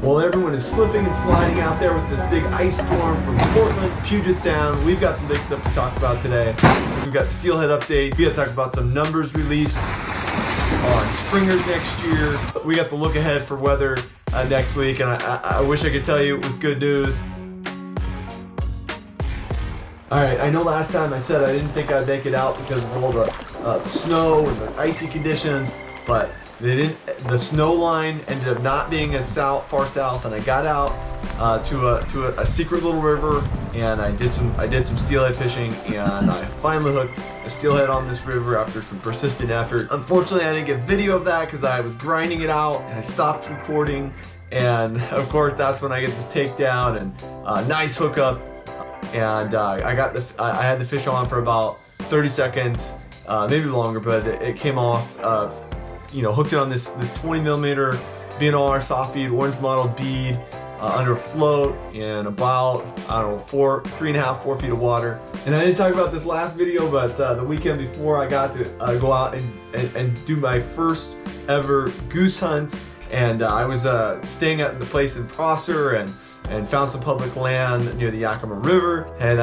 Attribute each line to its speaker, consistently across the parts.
Speaker 1: While everyone is slipping and sliding out there with this big ice storm from Portland, Puget Sound, we've got some big stuff to talk about today. We've got Steelhead updates. We got to talk about some numbers released on springers next year. We got the look ahead for weather next week, and I wish I could tell you it was good news. All right, I know last time I said I didn't think I'd make it out because of all the snow and the icy conditions, but the snow line ended up not being as far south, and I got out to a secret little river, and I did some steelhead fishing, and I finally hooked a steelhead on this river after some persistent effort. Unfortunately, I didn't get video of that because I was grinding it out and I stopped recording, and of course that's when I get this takedown and nice hookup, and I had the fish on for about 30 seconds, maybe longer, but it came off. You know, hooked it on this 20mm BNR soft bead, orange mottled bead under float in about, I don't know, 3.5, 4 feet of water. And I didn't talk about this last video, but the weekend before I got to go out and do my first ever goose hunt. And I was staying at the place in Prosser and found some public land near the Yakima River, and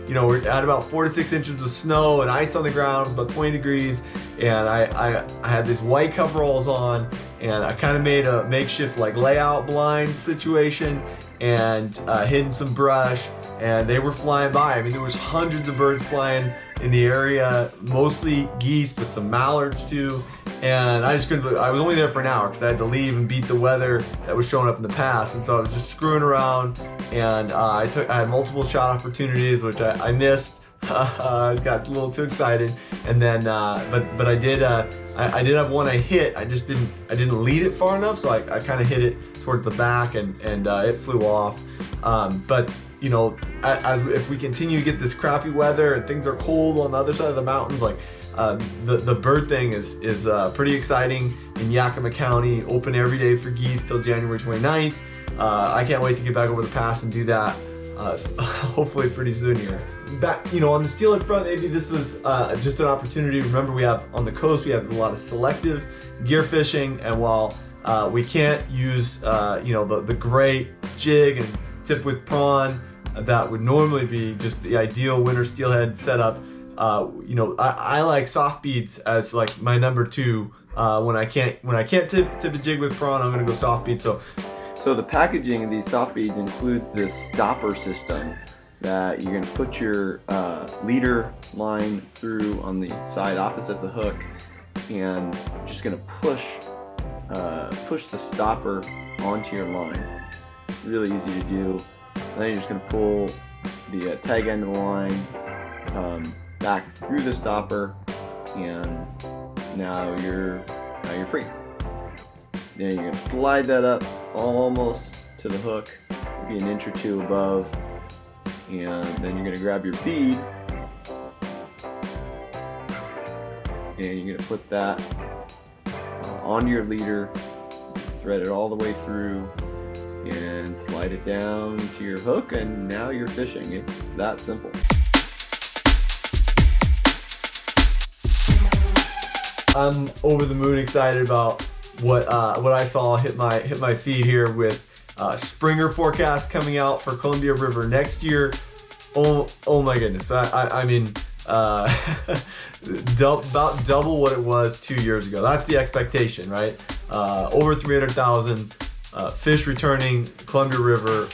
Speaker 1: you know, we're at about 4 to 6 inches of snow and ice on the ground. It was about 20 degrees, and I had these white coveralls on, and I kind of made a makeshift like layout blind situation and hidden some brush, and they were flying by. I mean, there was hundreds of birds flying in the area, mostly geese, but some mallards too. And I just couldn't believe, I was only there for an hour because I had to leave and beat the weather that was showing up in the past, and so I was just screwing around, and I had multiple shot opportunities which I missed. I got a little too excited, and then but I did have one I hit. I didn't lead it far enough, so I kind of hit it towards the back, and it flew off. But you know, if we continue to get this crappy weather and things are cold on the other side of the mountains, like the bird thing is pretty exciting in Yakima County. Open every day for geese till January 29th. I can't wait to get back over the pass and do that. Hopefully pretty soon here. Back, you know, on the steelhead front, maybe this was just an opportunity. Remember, we have on the coast, we have a lot of selective gear fishing, and while we can't use you know, the great jig and tip with prawn that would normally be just the ideal winter steelhead setup, you know, I like soft beads as like my number 2. When I can't tip a jig with prawn, I'm gonna go soft bead. So the packaging of these soft beads includes this stopper system that you're gonna put your leader line through on the side opposite the hook, and you're just gonna push the stopper onto your line. Really easy to do. And then you're just gonna pull the tag end of the line back through the stopper, and now you're free. Then you're gonna slide that up almost to the hook, maybe an inch or 2 above, and then you're gonna grab your bead and you're gonna put that onto your leader, thread it all the way through, and slide it down to your hook, and now you're fishing. It's that simple. I'm over the moon excited about what I saw hit my feed here with springer forecast coming out for Columbia River next year. Oh my goodness! I mean, about double what it was 2 years ago. That's the expectation, right? Over 300,000 fish returning Columbia River,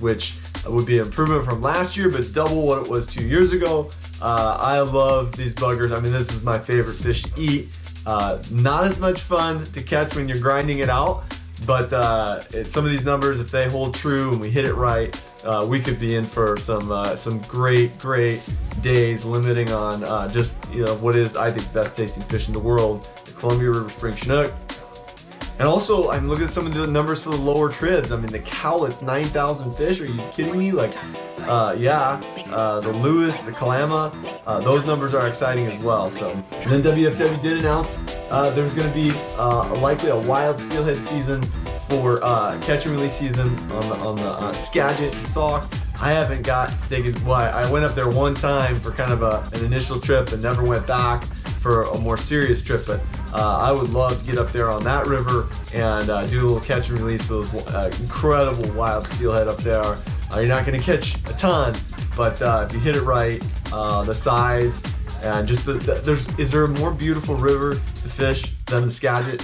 Speaker 1: which would be an improvement from last year, but double what it was 2 years ago. I love these buggers. I mean, this is my favorite fish to eat. Not as much fun to catch when you're grinding it out, but some of these numbers, if they hold true and we hit it right, we could be in for some great days, limiting on just, you know, what is, I think, best tasting fish in the world, the Columbia River Spring Chinook. And also, I'm looking at some of the numbers for the lower tribs. I mean, the cowlitz, 9,000 fish. Are you kidding me? Like, yeah, the Lewis, the Kalama, those numbers are exciting as well. So, and then WFW did announce there's going to be likely a wild steelhead season for catch and release season on the Skagit and Sauk. I haven't got to take it. Well, I went up there one time for kind of an initial trip and never went back for a more serious trip, but I would love to get up there on that river and do a little catch and release for those incredible wild steelhead up there. You're not going to catch a ton, but if you hit it right, the size and just is there a more beautiful river to fish than the Skagit?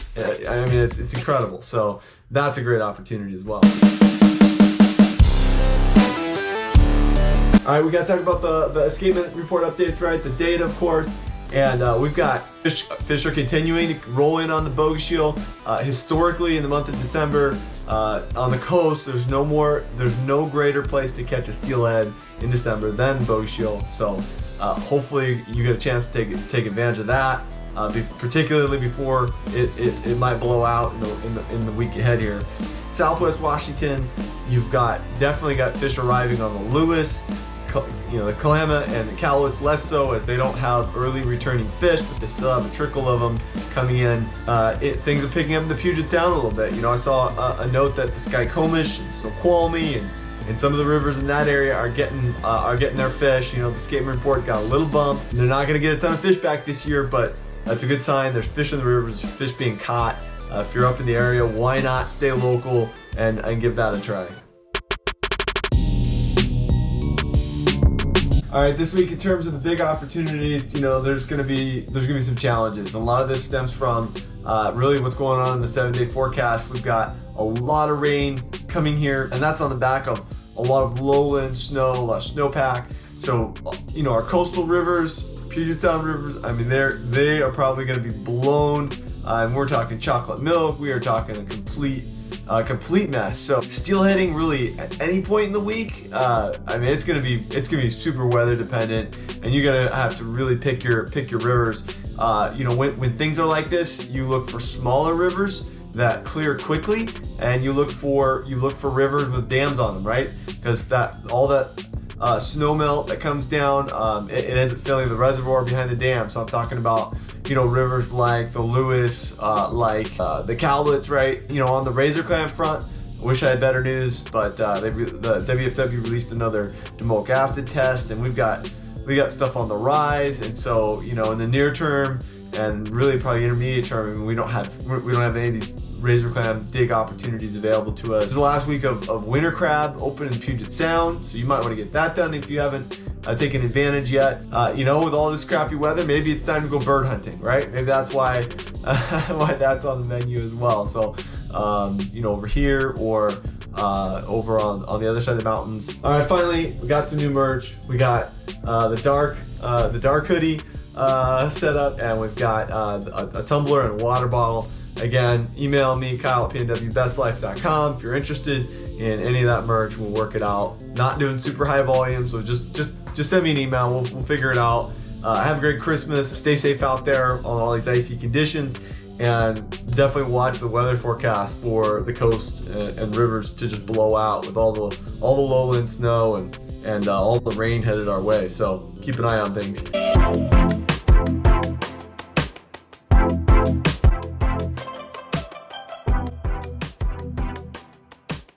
Speaker 1: I mean, it's incredible. So that's a great opportunity as well. All right, we got to talk about the escapement report updates, right? The data, of course. And we've got fish are continuing to roll in on the bogey shield. Historically, in the month of December, on the coast, there's no greater place to catch a steelhead in December than bogey shield. So hopefully you get a chance to take advantage of that, particularly before it might blow out in the week ahead here. Southwest Washington, you've definitely got fish arriving on the Lewis. The Kalama and the Cowlitz less so, as they don't have early returning fish, but they still have a trickle of them coming in. Things are picking up in the Puget Sound a little bit. I saw a note that the Skykomish and Snoqualmie and some of the rivers in that area are getting their fish. The escapement report got a little bump. They're not going to get a ton of fish back this year, but that's a good sign. There's fish in the rivers, fish being caught. If you're up in the area, why not stay local and give that a try? All right, this week in terms of the big opportunities, there's gonna be some challenges. A lot of this stems from really what's going on in the 7-day forecast. We've got a lot of rain coming here, and that's on the back of a lot of lowland snow, a lot of snowpack. So, our coastal rivers, Puget Sound rivers, I mean, they are probably gonna be blown. And we're talking chocolate milk. We are talking a complete mess. So steelheading really at any point in the week, I mean, it's gonna be super weather dependent, and you're gonna have to really pick your rivers. When things are like this, you look for smaller rivers that clear quickly, and you look for rivers with dams on them, right? Because all that snow melt that comes down, it ends up filling the reservoir behind the dam. So I'm talking about rivers like the Lewis, the Cowlitz, right? On the razor clam front, I wish I had better news, but the WFW released another demolic acid test, and we got stuff on the rise. And so in the near term and really probably intermediate term, I mean, we don't have any of these razor clam dig opportunities available to us. This is the last week of winter crab open in Puget Sound, so you might want to get that done if you haven't taken advantage yet. With all this crappy weather, maybe it's time to go bird hunting, right? Maybe that's why that's on the menu as well. So over here or over on the other side of the mountains. All right, finally we got some new merch. We got the dark hoodie set up, and we've got a tumbler and a water bottle. Again, email me, Kyle at PNWBestLife.com if you're interested in any of that merch. We'll work it out. Not doing super high volume, so just send me an email. We'll figure it out. Have a great Christmas. Stay safe out there on all these icy conditions, and definitely watch the weather forecast for the coast and rivers to just blow out with all the lowland snow and all the rain headed our way. So keep an eye on things.